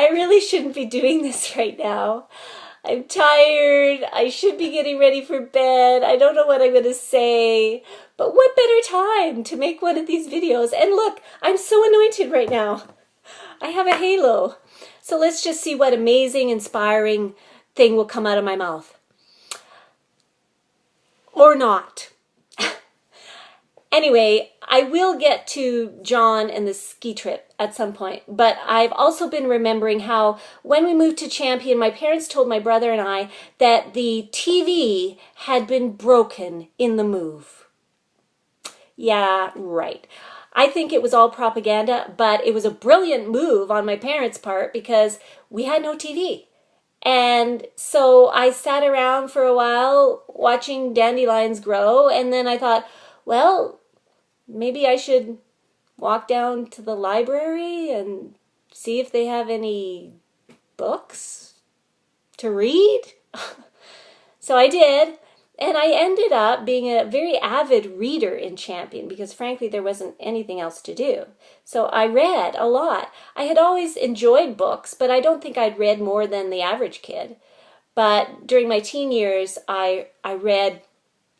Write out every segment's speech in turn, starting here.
I really shouldn't be doing this right now. I'm tired. I should be getting ready for bed. I don't know what I'm going to say. But what better time to make one of these videos? And look, I'm so anointed right now. I have a halo. So let's just see what amazing, inspiring thing will come out of my mouth. Or not. Anyway, I will get to John and the ski trip at some point, but I've also been remembering how when we moved to Champion, my parents told my brother and I that the TV had been broken in the move. Yeah, right. I think it was all propaganda, but it was a brilliant move on my parents' part because we had no TV. And so I sat around for a while watching dandelions grow, and then I thought, well, maybe I should walk down to the library and see if they have any books to read. So I did, and I ended up being a very avid reader in Champion because frankly there wasn't anything else to do. So I read a lot. I had always enjoyed books, but I don't think I'd read more than the average kid. But during my teen years, I read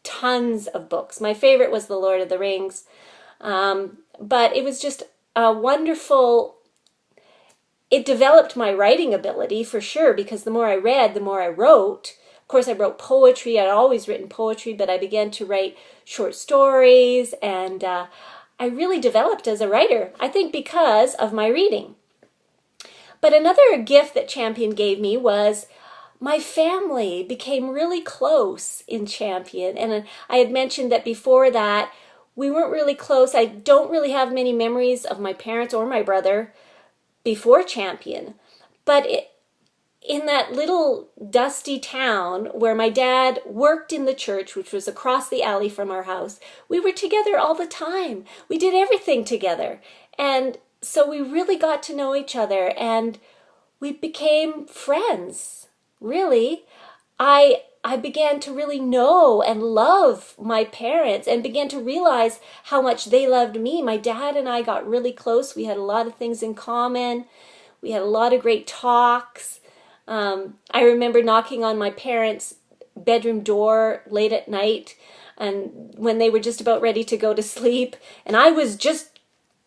tons of books. My favorite was The Lord of the Rings. But it was just a wonderful, it developed my writing ability for sure, because the more I read, the more I wrote. Of course, I wrote poetry. I'd always written poetry, but I began to write short stories, and I really developed as a writer, I think because of my reading. But another gift that Champion gave me was my family became really close in Champion. And I had mentioned that before that, we weren't really close. I don't really have many memories of my parents or my brother before Champion. But in that little dusty town where my dad worked in the church, which was across the alley from our house, we were together all the time. We did everything together. And so we really got to know each other, and we became friends. Really, I began to really know and love my parents and began to realize how much they loved me. My dad and I got really close. We had a lot of things in common. We had a lot of great talks. I remember knocking on my parents' bedroom door late at night, and when they were just about ready to go to sleep, and I was just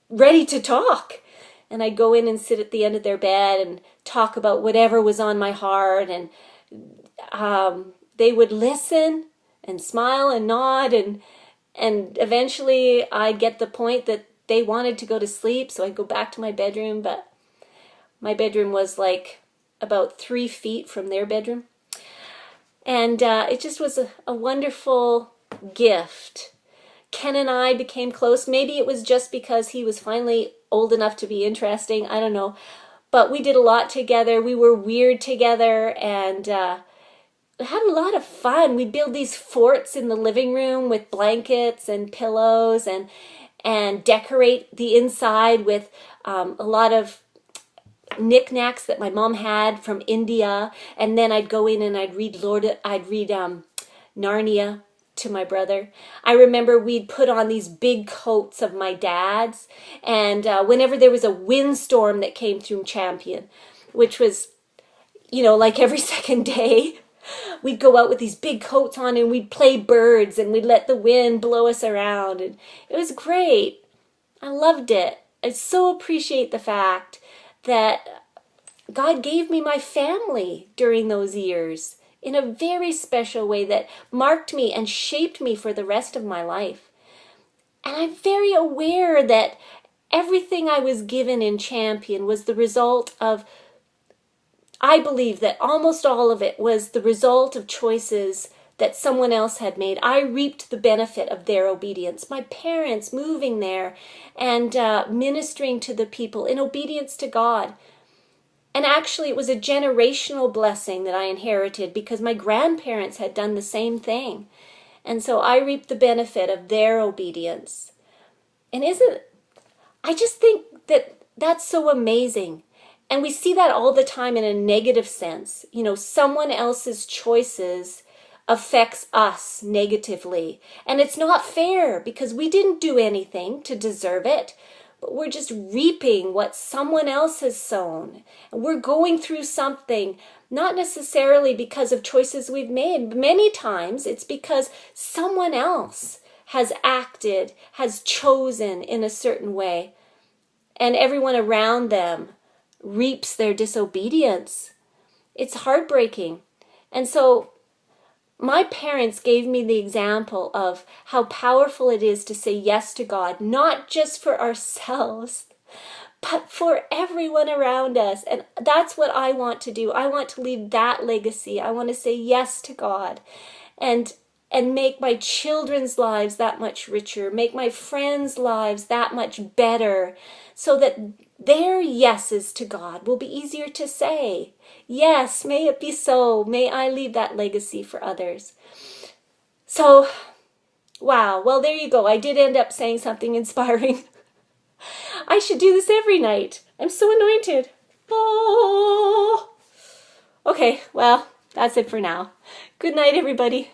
ready to talk. And I'd go in and sit at the end of their bed and talk about whatever was on my heart, and they would listen and smile and nod, and eventually I'd get the point that they wanted to go to sleep, so I'd go back to my bedroom, but my bedroom was like about 3 feet from their bedroom. And it just was a wonderful gift. Ken and I became close. Maybe it was just because he was finally old enough to be interesting. I don't know. But we did a lot together. We were weird together, and had a lot of fun. We'd build these forts in the living room with blankets and pillows, and decorate the inside with a lot of knickknacks that my mom had from India. And then I'd go in and I'd read Narnia to my brother. I remember we'd put on these big coats of my dad's, and whenever there was a windstorm that came through Champion, which was, like every second day, we'd go out with these big coats on and we'd play birds and we'd let the wind blow us around, and it was great. I loved it. I so appreciate the fact that God gave me my family during those years in a very special way that marked me and shaped me for the rest of my life. And I'm very aware that everything I was given in Champion was the result of, I believe that almost all of it was the result of choices that someone else had made. I reaped the benefit of their obedience. My parents moving there and ministering to the people in obedience to God. And actually, it was a generational blessing that I inherited because my grandparents had done the same thing. And so I reaped the benefit of their obedience. And I just think that that's so amazing. And we see that all the time in a negative sense. Someone else's choices affects us negatively. And it's not fair because we didn't do anything to deserve it. but we're just reaping what someone else has sown. And we're going through something, not necessarily because of choices we've made. Many times it's because someone else has acted, has chosen in a certain way, and everyone around them reaps their disobedience. It's heartbreaking. And so my parents gave me the example of how powerful it is to say yes to God, not just for ourselves, but for everyone around us. And that's what I want to do. I want to leave that legacy. I want to say yes to God and make my children's lives that much richer, make my friends' lives that much better, so that their yeses to God will be easier to say. Yes, may it be so. May I leave that legacy for others. So, wow. Well, there you go. I did end up saying something inspiring. I should do this every night. I'm so anointed. Oh. Okay, well, that's it for now. Good night, everybody.